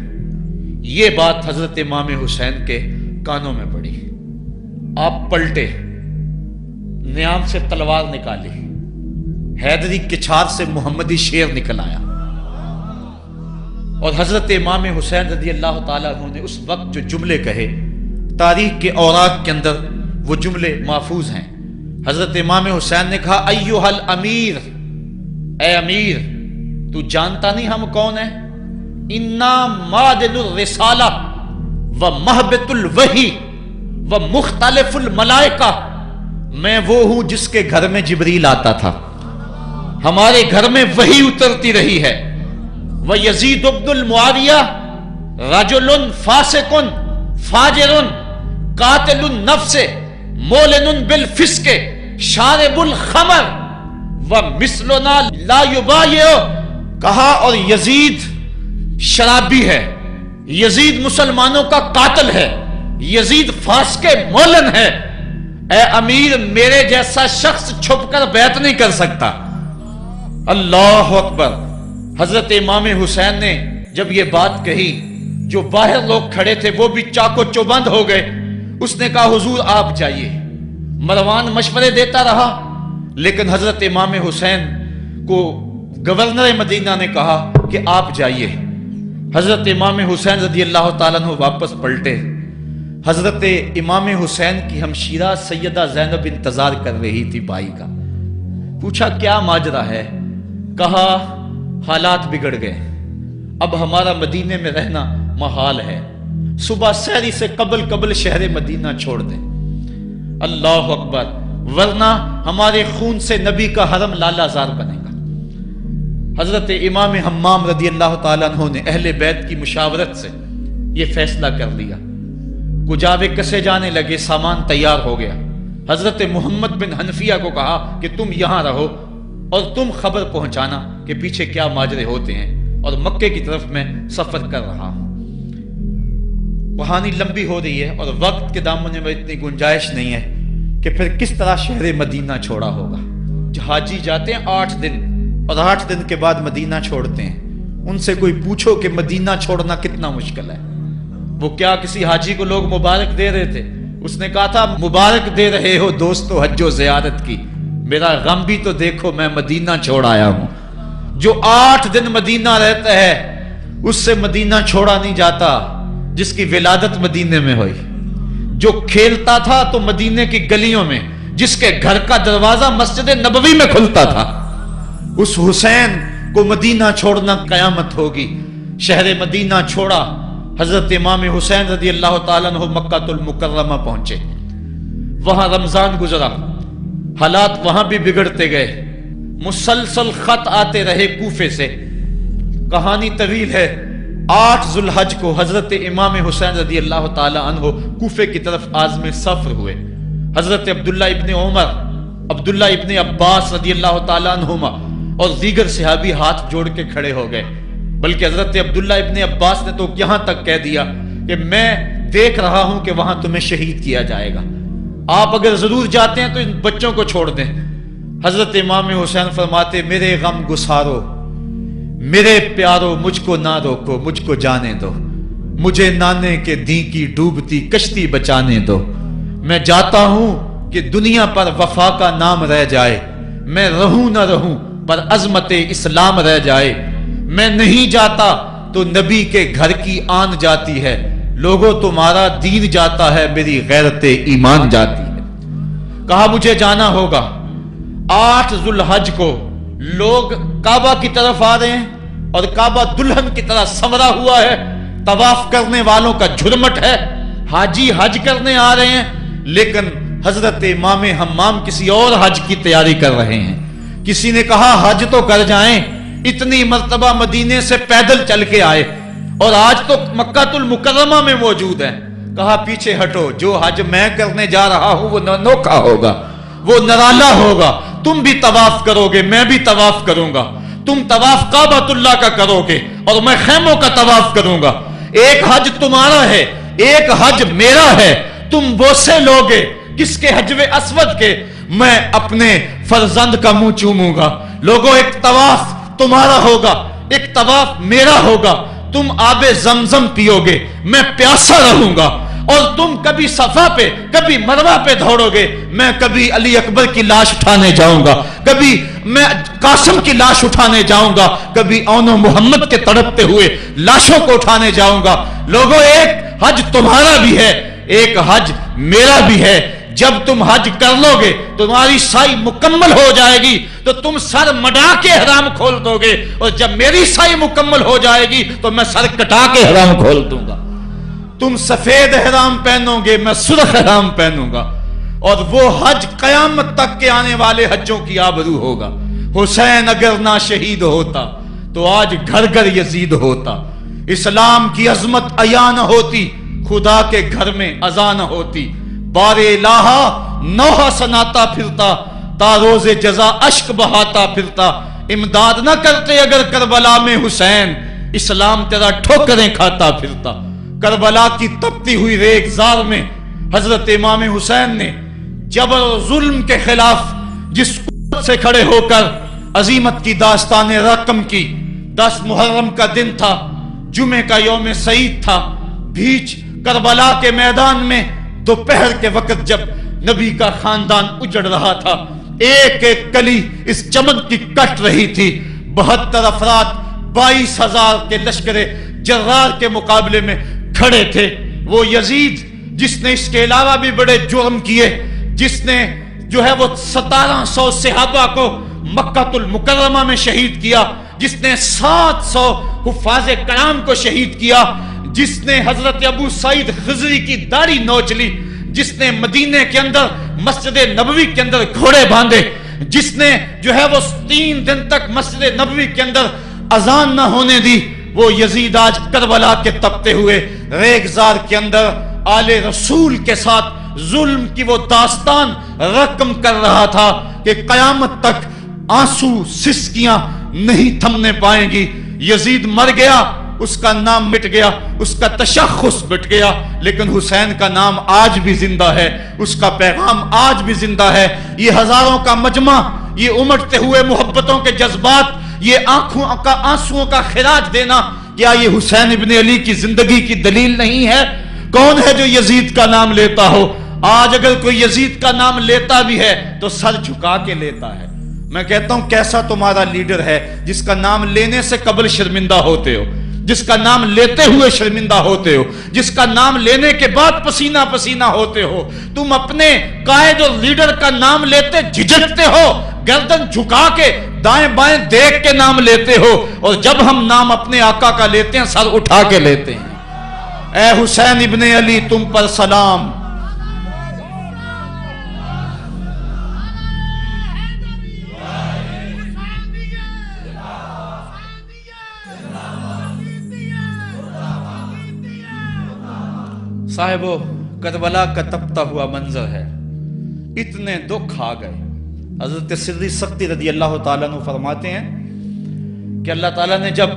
یہ بات حضرت امام حسین کے کانوں میں پڑی، آپ پلٹے، نیام سے تلوار نکالی، حیدری کچھار سے محمدی شیر نکل آیا، اور حضرت امام حسین رضی اللہ تعالیٰ عنہ نے اس وقت جو جملے کہے، تاریخ کے اوراق کے اندر وہ جملے محفوظ ہیں۔ حضرت امام حسین نے کہا ایھا الامیر، اے امیر تو جانتا نہیں ہم کون ہیں؟ انا معدن الرسالہ و محبت الوحی و مختلف الملائکہ، میں وہ ہوں جس کے گھر میں جبریل آتا تھا، ہمارے گھر میں وحی اترتی رہی ہے۔ وَيَزِيدُ بْنُ الْمُعَاوِيَةِ رَجُلٌ فَاسِقٌ فَاجِرٌ قَاتِلُ النَّفْسِ مُعْلِنٌ بِالْفِسْقِ شَارِبُ الْخَمْرِ وَمِثْلُنَا لَا يُبَايِعُ، کہا اور یزید شرابی ہے، یزید مسلمانوں کا قاتل ہے، یزید فاسق مولن ہے، اے امیر میرے جیسا شخص چھپ کر بیعت نہیں کر سکتا۔ اللہ اکبر۔ حضرت امام حسین نے جب یہ بات کہی، جو باہر لوگ کھڑے تھے وہ بھی چاقو چوبند ہو گئے۔ اس نے کہا حضور آپ جائیے۔ مروان مشورے دیتا رہا، لیکن حضرت امام حسین کو گورنر مدینہ نے کہا کہ آپ جائیے۔ حضرت امام حسین رضی اللہ تعالیٰ عنہ واپس پلٹے۔ حضرت امام حسین کی ہمشیرہ سیدہ زینب انتظار کر رہی تھی بھائی کا۔ پوچھا کیا ماجرا ہے؟ کہا حالات بگڑ گئے، اب ہمارا مدینے میں رہنا محال ہے، صبح سحری سے قبل شہر مدینہ چھوڑ دیں۔ اللہ اکبر، ورنہ ہمارے خون سے نبی کا حرم لالا زار بنے گا۔ حضرت امام حمام رضی اللہ تعالیٰ عنہ نے اہل بیت کی مشاورت سے یہ فیصلہ کر لیا۔ کجاوے کسے جانے لگے، سامان تیار ہو گیا۔ حضرت محمد بن حنفیہ کو کہا کہ تم یہاں رہو اور تم خبر پہنچانا کہ پیچھے کیا ماجرے ہوتے ہیں، اور مکے کی طرف میں سفر کر رہا ہوں۔ کہانی لمبی ہو رہی ہے اور وقت کے دامن میں اتنی گنجائش نہیں ہے کہ پھر کس طرح شہر مدینہ چھوڑا ہوگا. حاجی جاتے ہیں 8 دن اور 8 دن کے بعد مدینہ چھوڑتے ہیں. ان سے کوئی پوچھو کہ مدینہ چھوڑنا کتنا مشکل ہے. وہ کیا کسی حاجی کو لوگ مبارک دے رہے تھے؟ اس نے کہا تھا مبارک دے رہے ہو دوستو حج و زیارت کی، میرا غم بھی تو دیکھو، میں مدینہ چھوڑ آیا ہوں. جو 8 دن مدینہ رہتا ہے اس سے مدینہ چھوڑا نہیں جاتا جس کی ولادت مدینے میں ہوئی. جو کھیلتا تھا تو مدینے کی گلیوں میں، جس کے گھر کا دروازہ مسجد نبوی میں کھلتا تھا، اس حسین کو مدینہ چھوڑنا قیامت ہوگی. شہر مدینہ چھوڑا. حضرت امام حسین رضی اللہ تعالیٰ عنہ مکہ المکرمہ پہنچے. وہاں رمضان گزرا، حالات وہاں بھی بگڑتے گئے. مسلسل خط آتے رہے کوفے سے. کہانی طویل ہے. 8 ذو الحج کو حضرت امام حسین رضی اللہ تعالی عنہ کوفے کی طرف عازم سفر ہوئے. حضرت عبداللہ ابن عمر، عبداللہ ابن عباس رضی اللہ تعالی عنہما اور دیگر صحابی ہاتھ جوڑ کے کھڑے ہو گئے. بلکہ حضرت عبداللہ ابن عباس نے تو یہاں تک کہہ دیا کہ میں دیکھ رہا ہوں کہ وہاں تمہیں شہید کیا جائے گا، آپ اگر ضرور جاتے ہیں تو ان بچوں کو چھوڑ دیں. حضرت امام حسین فرماتے میرے غم گسارو، میرے پیارو، مجھ کو نہ روکو، مجھ کو جانے دو، مجھے نانے کے دی کی ڈوبتی کشتی بچانے دو. میں جاتا ہوں کہ دنیا پر وفا کا نام رہ جائے، میں رہوں نہ رہوں پر عظمت اسلام رہ جائے. میں نہیں جاتا تو نبی کے گھر کی آن جاتی ہے. لوگوں تمہارا دین جاتا ہے، میری غیرت ایمان جاتی ہے. کہا مجھے جانا ہوگا. 8 ذو الحج کو لوگ کعبہ کی طرف آ رہے ہیں اور کعبہ دلہن کی طرح سنورا ہوا ہے. طواف کرنے والوں کا جھرمٹ ہے. حاجی حج کرنے آ رہے ہیں، لیکن حضرت امام حمام کسی اور حج کی تیاری کر رہے ہیں. کسی نے کہا حج تو کر جائیں، اتنی مرتبہ مدینے سے پیدل چل کے آئے اور آج تو مکہ المکرمہ میں موجود ہے. کہا پیچھے ہٹو، جو حج میں کرنے جا رہا ہوں وہ انوکھا ہوگا، وہ نرالا ہوگا. تم بھی طواف کرو گے، میں بھی طواف کروں گا. تم طواف کعبۃ اللہ کا کرو گے اور میں خیموں کا طواف کروں گا. ایک حج تمہارا ہے، ایک حج میرا ہے. تم بوسے لوگے کس کے؟ حجر اسود کے. میں اپنے فرزند کا منہ چوموں گا. لوگوں ایک طواف تمہارا ہوگا، ایک طواف میرا ہوگا. تم آب زمزم پیو گے، میں پیاسا رہوں گا. اور تم کبھی صفا پہ کبھی مروہ پہ دوڑو گے، میں کبھی علی اکبر کی لاش اٹھانے جاؤں گا، کبھی میں قاسم کی لاش اٹھانے جاؤں گا، کبھی اون محمد کے تڑپتے ہوئے لاشوں کو اٹھانے جاؤں گا. لوگوں ایک حج تمہارا بھی ہے، ایک حج میرا بھی ہے. جب تم حج کر لو گے تمہاری سائی مکمل ہو جائے گی تو تم سر مڈا کے احرام کھول دو گے، اور جب میری سائی مکمل ہو جائے گی تو میں سر کٹا کے احرام کھول دوں گا. تم سفید احرام پہنو گے، میں سرخ احرام پہنوں گا. اور وہ حج قیامت تک کے آنے والے حجوں کی آبرو ہوگا. حسین اگر نہ شہید ہوتا تو آج گھر گھر یزید ہوتا. اسلام کی عظمت عیاں نہ ہوتی، خدا کے گھر میں اذان نہ ہوتی. بار الہ نوحہ سناتا پھرتا، تا روز جزا اشک بہاتا پھرتا. امداد نہ کرتے اگر کربلا میں حسین، اسلام تیرا ٹھوکریں کھاتا پھرتا. کربلا کی تپتی ہوئی ریگزار میں حضرت امام حسین نے جبر و ظلم کے خلاف جس قوت سے کھڑے ہو کر عظیمت کی داستان رقم کی. 10 محرم کا دن تھا، جمعے کا یوم سعید تھا. بھیچ کربلا کے میدان میں دوپہر کے وقت جب نبی کا خاندان اجڑ رہا تھا، ایک ایک کلی اس چمن کی کٹ رہی تھی. 72 افراد 22,000 کے لشکر جرار کے مقابلے میں کھڑے تھے. وہ یزید جس نے اس کے علاوہ بھی بڑے جرم کیے، جس نے جو ہے وہ 1700 صحابہ کو مکہ المکرمہ میں شہید کیا، جس نے 700 حفاظ کرام کو شہید کیا، جس نے حضرت ابو سعید خضری کی داڑھی نوچ لی، جس نے مدینے کے اندر مسجد نبوی کے اندر گھوڑے باندھے، جس نے جو ہے وہ 3 دن تک مسجد نبوی کے اندر اذان نہ ہونے دی، وہ یزید آج کربلا کے تپتے ہوئے ریگزار کے اندر آل رسول کے ساتھ ظلم کی وہ داستان رقم کر رہا تھا کہ قیامت تک آنسو سسکیاں نہیں تھمنے پائیں گی. یزید مر گیا اس کا نام مٹ گیا، اس کا تشخص مٹ گیا، لیکن حسین کا نام آج بھی زندہ ہے، اس کا پیغام آج بھی زندہ ہے۔ یہ ہزاروں کا مجمع، یہ امٹتے ہوئے محبتوں کے جذبات، یہ آنکھوں کا آنسوؤں کا خراج دینا، کیا یہ حسین ابن علی کی زندگی کی دلیل نہیں ہے؟ کون ہے جو یزید کا نام لیتا ہو؟ آج اگر کوئی یزید کا نام لیتا بھی ہے تو سر جھکا کے لیتا ہے۔ میں کہتا ہوں کیسا تمہارا لیڈر ہے جس کا نام لینے سے قبل شرمندہ ہوتے ہو، جس کا نام لیتے ہوئے شرمندہ ہوتے ہو، جس کا نام لینے کے بعد پسینہ پسینہ ہوتے ہو۔ تم اپنے قائد اور لیڈر کا نام لیتے جھجکتے ہو، گردن جھکا کے دائیں بائیں دیکھ کے نام لیتے ہو، اور جب ہم نام اپنے آقا کا لیتے ہیں سر اٹھا کے لیتے ہیں۔ اے حسین ابن علی تم پر سلام۔ صاحبو، کربلا کا تپتا ہوا منظر ہے، اتنے دکھ آ گئے۔ حضرت سری سختی رضی اللہ تعالیٰ عنہ فرماتے ہیں کہ اللہ تعالیٰ نے جب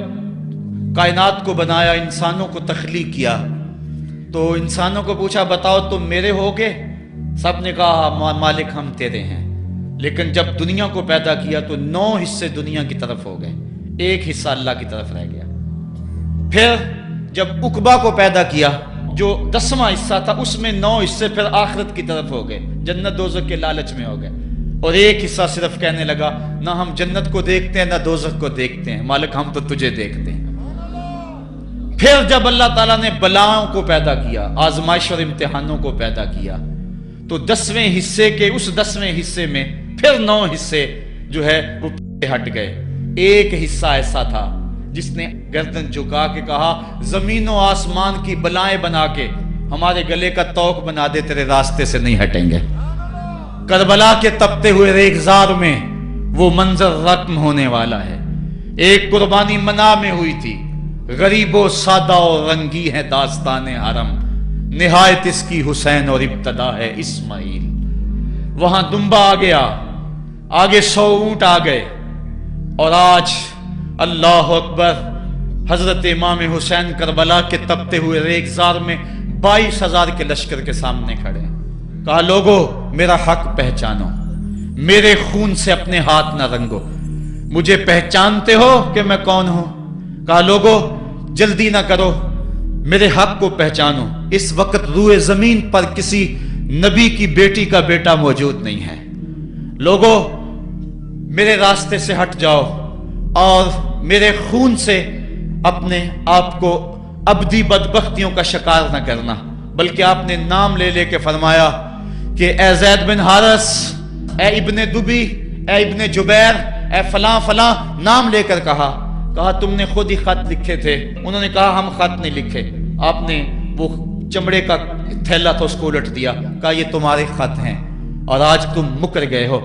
کائنات کو بنایا، انسانوں کو تخلیق کیا، تو انسانوں کو پوچھا بتاؤ تم میرے ہوگے؟ سب نے کہا مالک ہم تیرے ہیں۔ لیکن جب دنیا کو پیدا کیا تو 9 حصے دنیا کی طرف ہو گئے، 1 حصہ اللہ کی طرف رہ گیا۔ پھر جب عقبہ کو پیدا کیا جو 10واں حصہ تھا، اس میں 9 حصے پھر آخرت کی طرف ہو گئے، جنت دوزخ کے لالچ میں ہو گئے، اور 1 حصہ صرف کہنے لگا نہ ہم جنت کو دیکھتے ہیں نہ دوزخ کو دیکھتے ہیں، مالک ہم تو تجھے دیکھتے ہیں۔ پھر جب اللہ تعالیٰ نے بلاؤں کو پیدا کیا، آزمائش اور امتحانوں کو پیدا کیا، تو 10ویں حصے کے اس 10ویں حصے میں پھر 9 حصے جو ہے وہ ہٹ گئے۔ 1 حصہ ایسا تھا جس نے گردن جھکا کے کہا زمین و آسمان کی بلائیں بنا کے ہمارے گلے کا توق بنا دے، تیرے راستے سے نہیں ہٹیں گے۔ کربلا کے تپتے ہوئے ریگزار میں وہ منظر رقم ہونے والا ہے۔ ایک قربانی منا میں ہوئی تھی، غریب و سادہ اور رنگی ہے داستان حرم، نہایت اس کی حسین اور ابتدا ہے اسماعیل۔ وہاں دمبا آ گیا، آگے 100 اونٹ آ گئے، اور آج اللہ اکبر، حضرت امام حسین کربلا کے تپتے ہوئے ریگزار میں 22,000 کے لشکر کے سامنے کھڑے۔ کہا لوگو میرا حق پہچانو، میرے خون سے اپنے ہاتھ نہ رنگو، مجھے پہچانتے ہو کہ میں کون ہوں؟ کہا لوگو جلدی نہ کرو، میرے حق کو پہچانو، اس وقت روئے زمین پر کسی نبی کی بیٹی کا بیٹا موجود نہیں ہے، لوگو میرے راستے سے ہٹ جاؤ اور میرے خون سے اپنے آپ کو ابدی بدبختیوں کا شکار نہ کرنا۔ بلکہ آپ نے نام لے لے کے فرمایا کہ اے زید بن حارث، اے ابن دبی، اے ابن جبیر، اے فلاں فلاں، نام لے کر کہا تم نے خود ہی خط لکھے تھے؟ انہوں نے کہا ہم خط نہیں لکھے۔ آپ نے وہ چمڑے کا تھیلا تھا اس کو الٹ دیا، کہا یہ تمہارے خط ہیں اور آج تم مکر گئے ہو۔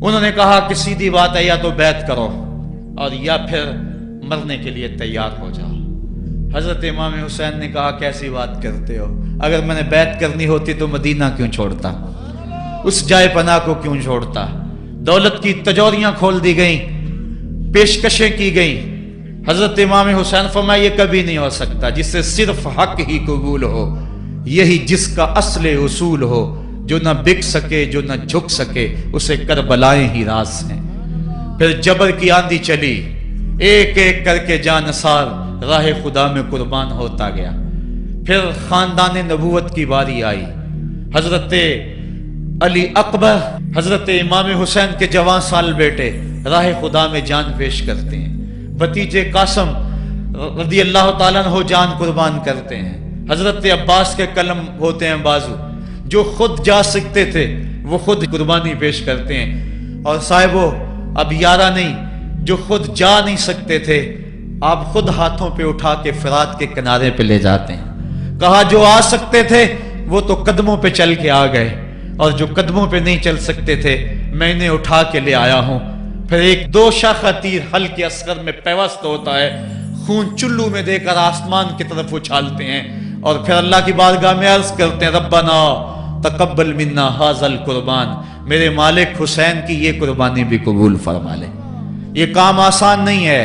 انہوں نے کہا کہ سیدھی بات ہے، یا تو بیعت کرو اور یا پھر مرنے کے لیے تیار ہو جاؤ۔ حضرت امام حسین نے کہا کیسی بات کرتے ہو، اگر میں نے بیعت کرنی ہوتی تو مدینہ کیوں چھوڑتا، اس جائے پناہ کو کیوں چھوڑتا؟ دولت کی تجوریاں کھول دی گئیں، پیشکشیں کی گئیں۔ حضرت امام حسین فرمایا یہ کبھی نہیں ہو سکتا، جس سے صرف حق ہی قبول ہو، یہی جس کا اصل اصول ہو، جو نہ بک سکے جو نہ جھک سکے، اسے کربلائیں ہی راز ہیں۔ پھر جبر کی آندھی چلی، ایک ایک کر کے جانثار راہ خدا میں قربان ہوتا گیا۔ پھر خاندان نبوت کی باری آئی، حضرت علی اکبر حضرت امام حسین کے جوان سال بیٹے راہ خدا میں جان پیش کرتے ہیں، بھتیجے قاسم رضی اللہ تعالیٰ عنہ جان قربان کرتے ہیں، حضرت عباس کے قلم ہوتے ہیں بازو، جو خود جا سکتے تھے وہ خود قربانی پیش کرتے ہیں، اور صاحبو اب یارہ نہیں، جو خود جا نہیں سکتے تھے آپ خود ہاتھوں پہ اٹھا کے فرات کے کنارے پہ لے جاتے ہیں۔ کہا جو آ سکتے تھے وہ تو قدموں پہ چل کے آ گئے، اور جو قدموں پہ نہیں چل سکتے تھے میں انہیں اٹھا کے لے آیا ہوں۔ پھر ایک 2 شاخہ تیر ہلکے اصغر میں پیوست ہوتا ہے، خون چلو میں دے کر آسمان کی طرف اچھالتے ہیں، اور پھر اللہ کی بارگاہ میں عرض کرتے ہیں ربنا تقبل منا ھذا القربان، میرے مالک حسین کی یہ قربانی بھی قبول فرما لے۔ یہ کام آسان نہیں ہے،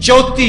34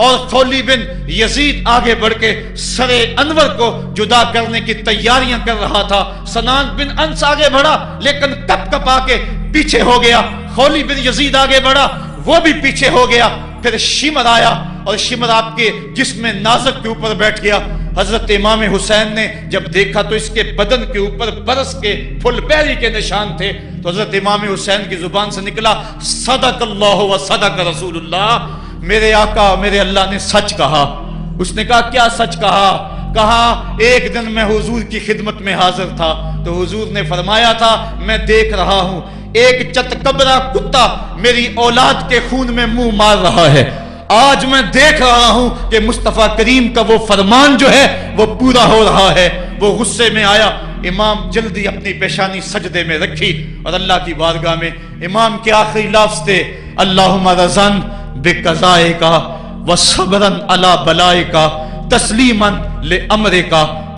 اور خولي بن یزید آگے بڑھ کے سر انور کو جدا کرنے کی تیاریاں کر رہا تھا. سنان بن انس آگے بڑھا لیکن کپ کپا کے پیچھے ہو گیا. خولي بن یزید آگے بڑھا, وہ بھی پیچھے ہو گیا. پھر شمر آیا اور شمر آپ کے جسم نازک کے اوپر بیٹھ گیا. حضرت امام حسین نے جب دیکھا تو اس کے بدن کے اوپر برس کے پھل پیری کے نشان تھے. تو حضرت امام حسین کی زبان سے نکلا صدق اللہ و صدق رسول اللہ, میرے آقا میرے اللہ نے سچ کہا. اس نے کہا کیا سچ کہا؟ کہا ایک دن میں حضور کی خدمت میں حاضر تھا تو حضور نے فرمایا تھا میں دیکھ رہا ہوں ایک چتکبرا کتا میری اولاد کے خون میں منہ مار رہا ہے. آج میں دیکھ رہا ہوں کہ مصطفیٰ کریم کا وہ فرمان جو ہے وہ پورا ہو رہا ہے. وہ غصے میں آیا. امام جلدی اپنی پیشانی سجدے میں رکھی اور اللہ کی بارگاہ میں امام کے آخری لفظ تھے اللہم رضن بقضائک وصبرن علی بلائک تسلیما لامرک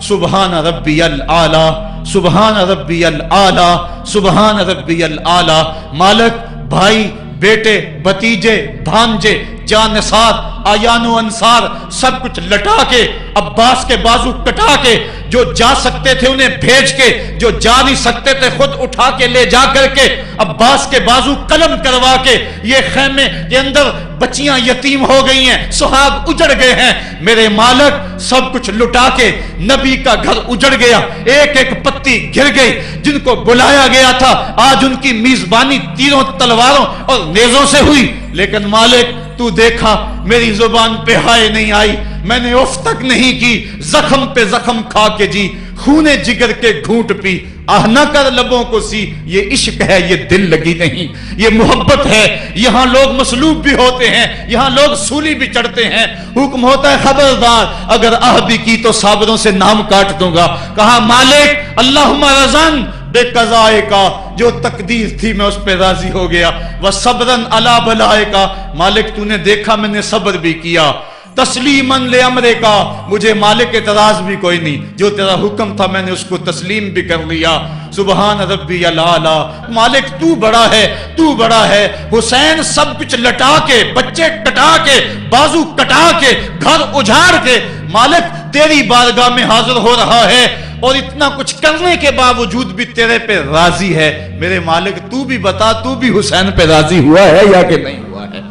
سبحان ربی الاعلی سبحان ربی الاعلی سبحان ربی الاعلی. مالک بھائی بیٹے بھتیجے بھانجے جانثار آیان و انصار سب کچھ لٹا کے عباس کے بازو کٹا کے جو جا سکتے تھے انہیں بھیج کے جو جا نہیں سکتے تھے خود اٹھا کے لے جا کر کے عباس کے بازو قلم کروا کے یہ خیمے کے اندر بچیاں یتیم ہو گئی ہیں, سہاگ اجڑ گئے ہیں. میرے مالک سب کچھ لٹا کے نبی کا گھر اجڑ گیا, ایک ایک پتی گر گئی. جن کو بلایا گیا تھا آج ان کی میزبانی تیروں تلواروں اور نیزوں سے ہوئی. لیکن مالک تو دیکھا میری زبان پہ ہائے نہیں آئی, میں نے اف تک نہیں کی, زخم پہ زخم کھا کے جی, خونے جگر کے گھونٹ پی, آہ نہ کر لبوں کو سی. یہ عشق ہے, یہ دل لگی نہیں, یہ محبت ہے. یہاں لوگ مصلوب بھی ہوتے ہیں, یہاں لوگ سولی بھی چڑھتے ہیں. حکم ہوتا ہے خبردار اگر آہ بھی کی تو صابروں سے نام کاٹ دوں گا. کہا مالک اللہم رضن بے قضائے کا, جو تقدیر تھی میں اس پہ راضی ہو گیا. وصبرن علی بلائے کا, مالک تو نے دیکھا میں نے صبر بھی کیا. تسلیماً لامرے کا, مجھے مالک اعتراض بھی کوئی نہیں, جو تیرا حکم تھا میں نے اس کو تسلیم بھی کر لیا. سبحان ربی الاعلی. مالک تو بڑا ہے, تو بڑا ہے. حسین سب کچھ لٹا کے, بچے کٹا کے, بازو کٹا کے, گھر اجاڑ کے مالک تیری بارگاہ میں حاضر ہو رہا ہے اور اتنا کچھ کرنے کے باوجود بھی تیرے پہ راضی ہے. میرے مالک تو بھی بتا, تو بھی حسین پہ راضی ہوا ہے یا کہ نہیں ہوا ہے؟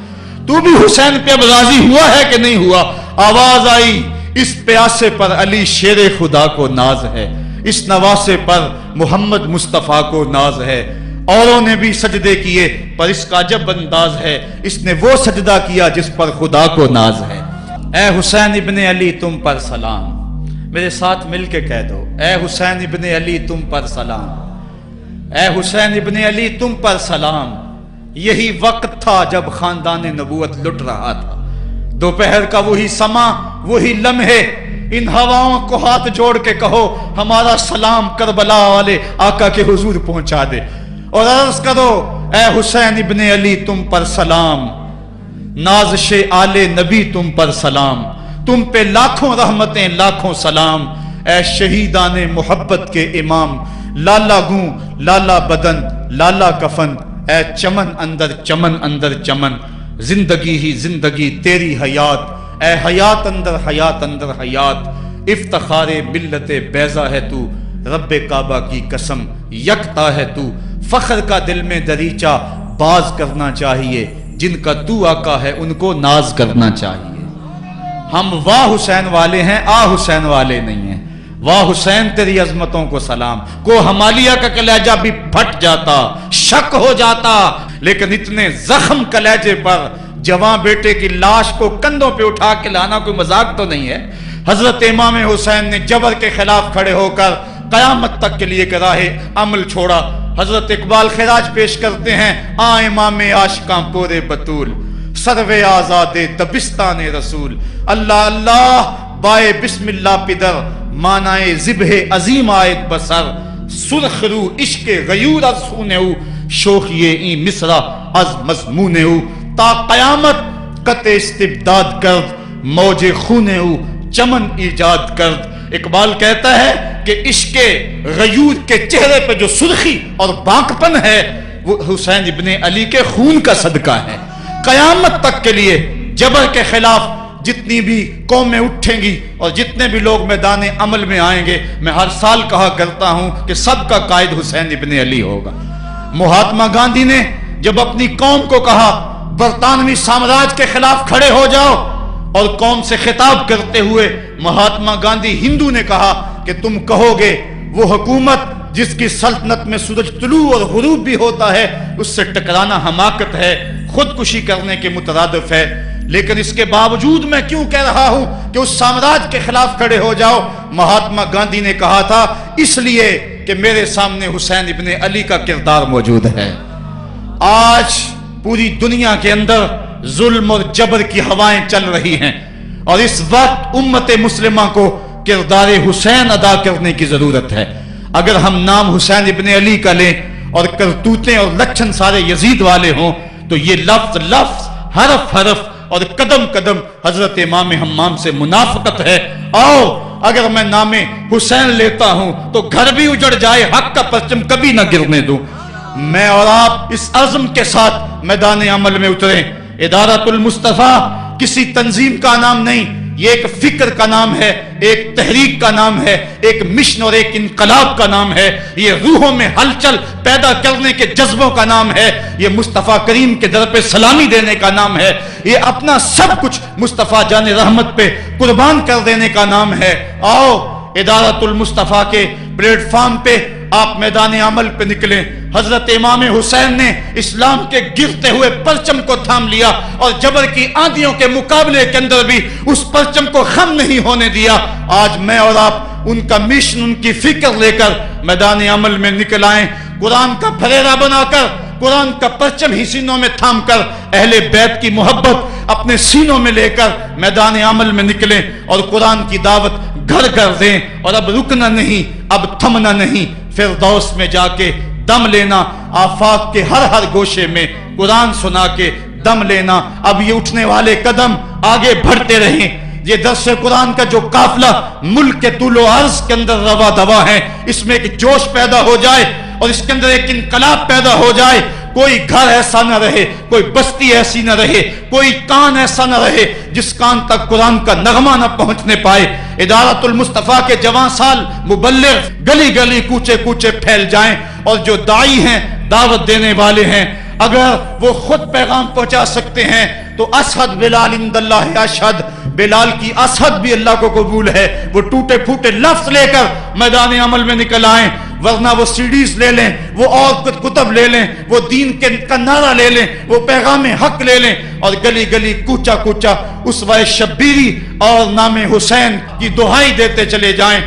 تو بھی حسین پہ راضی ہوا ہے کہ نہیں ہوا؟ آواز آئی اس پیاسے پر علی شیر خدا کو ناز ہے, اس نواسے پر محمد مصطفیٰ کو ناز ہے. اوروں نے بھی سجدے کیے پر اس کا عجب انداز ہے, اس نے وہ سجدہ کیا جس پر خدا کو ناز ہے. اے حسین ابن علی تم پر سلام, میرے ساتھ مل کے کہہ دو اے حسین ابن علی تم پر سلام, اے حسین ابن علی تم پر سلام. یہی وقت تھا جب خاندان نبوت لٹ رہا تھا, دوپہر کا وہی سما, وہی لمحے. ان ہواؤں کو ہاتھ جوڑ کے کہو ہمارا سلام کربلا والے آقا کے حضور پہنچا دے, اور عرض کرو اے حسین ابن علی تم پر سلام, نازش آل نبی تم پر سلام, تم پہ لاکھوں رحمتیں لاکھوں سلام. اے شہیدان محبت کے امام, لالا گوں لالا بدن لالا کفن, اے چمن اندر چمن, زندگی ہی زندگی تیری حیات, اے حیات اندر حیات. افتخار ملت بیضا ہے تو, رب کعبہ کی قسم یکتا ہے تو. فخر کا دل میں دریچہ باز کرنا چاہیے, جن کا تو آقا ہے ان کو ناز کرنا چاہیے. ہم واہ حسین والے ہیں, آ حسین والے نہیں ہیں. واہ حسین تیری عظمتوں کو سلام. کو ہمالیہ کا کلیجہ بھی پھٹ جاتا, شک ہو جاتا, لیکن اتنے زخم کلیجے پر جوان بیٹے کی لاش کو کندھوں پہ اٹھا کے لانا کوئی مذاق تو نہیں ہے. حضرت امام حسین نے جبر کے خلاف کھڑے ہو کر قیامت تک کے لیے راہ عمل چھوڑا. حضرت اقبال خراج پیش کرتے ہیں آ امام عاشقاں پورے بطول, سروے آزاد دبستان رسول. اللہ اللہ بائے بسم اللہ پدر, مانائے ذبح عظیم آیت بسر. سرخ رو عشق غیور از سونہو, شوخی این مصرع از مضمونہو. تا قیامت قطع استبداد کرد, موج خونہو چمن ایجاد کرد. اقبال کہتا ہے کہ عشق غیور کے چہرے پہ جو سرخی اور بانکپن ہے وہ حسین ابن علی کے خون کا صدقہ ہے. قیامت تک کے لیے جبر کے خلاف جتنی بھی قومیں اٹھیں گی اور جتنے بھی لوگ میدان عمل میں آئیں گے، میں ہر سال کہا کرتا ہوں کہ سب کا قائد حسین ابن علی ہوگا۔ مہاتما گاندھی نے جب اپنی قوم کو کہا برطانوی سامراج کے خلاف کھڑے ہو جاؤ، اور قوم سے خطاب کرتے ہوئے مہاتما گاندھی ہندو نے کہا کہ تم کہو گے وہ حکومت جس کی سلطنت میں سورج طلوع اور غروب بھی ہوتا ہے، اس سے ٹکرانا حماقت ہے، خودکشی کرنے کے مترادف ہے۔ لیکن اس کے باوجود میں کیوں کہہ رہا ہوں کہ اس سامراج کے خلاف کھڑے ہو جاؤ؟ مہاتما گاندھی نے کہا تھا اس لیے کہ میرے سامنے حسین ابن علی کا کردار موجود ہے۔ آج پوری دنیا کے اندر ظلم اور جبر کی ہوائیں چل رہی ہیں، اور اس وقت امت مسلمہ کو کردار حسین ادا کرنے کی ضرورت ہے۔ اگر ہم نام حسین ابن علی کا لیں اور کرتوتیں اور لچھن سارے یزید والے ہوں، تو یہ لفظ لفظ، حرف حرف اور قدم قدم حضرت امام حمام سے منافقت ہے۔ آؤ اگر میں نام حسین لیتا ہوں تو گھر بھی اجڑ جائے، حق کا پرچم کبھی نہ گرنے دوں۔ میں اور آپ اس عزم کے ساتھ میدان عمل میں اتریں۔ ادارۃ المصطفیٰ کسی تنظیم کا نام نہیں، یہ ایک فکر کا نام ہے، ایک تحریک کا نام ہے، ایک مشن اور ایک انقلاب کا نام ہے، یہ روحوں میں ہلچل پیدا کرنے کے جذبوں کا نام ہے، یہ مصطفیٰ کریم کے در پہ سلامی دینے کا نام ہے، یہ اپنا سب کچھ مصطفیٰ جان رحمت پہ قربان کر دینے کا نام ہے۔ آؤ ادارۃ المصطفیٰ کے پلیٹ فارم پہ آپ میدان عمل پہ نکلیں۔ حضرت امام حسین نے اسلام کے گرتے ہوئے پرچم کو تھام لیا، اور جبر کی آندھیوں کے مقابلے کے اندر بھی اس پرچم کو خم نہیں ہونے دیا۔ آج میں اور آپ ان کا مشن، ان کی فکر لے کر میدان عمل میں نکل آئیں، قرآن کا پھریرا بنا کر، قرآن کا پرچم ہی سینوں میں تھام کر، اہل بیت کی محبت اپنے سینوں میں لے کر میدان عمل میں نکلیں اور قرآن کی دعوت گھر گھر دیں۔ اور اب رکنا نہیں، اب تھمنا نہیں، فردوس میں جا کے دم لینا، آفاق کے ہر ہر گوشے میں قرآن سنا کے دم لینا۔ اب یہ اٹھنے والے قدم آگے بڑھتے رہیں۔ یہ درس قرآن کا جو قافلہ ملک کے طول و عرض کے اندر روا دوا ہے، اس میں ایک جوش پیدا ہو جائے اور اس کے اندر ایک انقلاب پیدا ہو جائے۔ کوئی گھر ایسا نہ رہے، کوئی بستی ایسی نہ رہے، کوئی کان ایسا نہ رہے جس کان تک قرآن کا نغمہ نہ پہنچنے پائے۔ ادارۃ المصطفیٰ کے جوان سال مبلغ گلی گلی کوچے کوچے پھیل جائیں، اور جو داعی ہیں، دعوت دینے والے ہیں، اگر وہ خود پیغام پہنچا سکتے ہیں تو اشہد بلال عند اللہ اشہد، بلال کی اشہد بھی اللہ کو قبول ہے۔ وہ ٹوٹے پھوٹے لفظ لے کر میدان عمل میں نکل آئیں، ورنہ وہ سیڈیز لے لیں، وہ اور کتب لے لیں، وہ دین کا نعرہ لے لیں، وہ پیغام حق لے لیں، اور گلی گلی کوچا کوچا اسوہ شبیری اور نام حسین کی دہائی دیتے چلے جائیں۔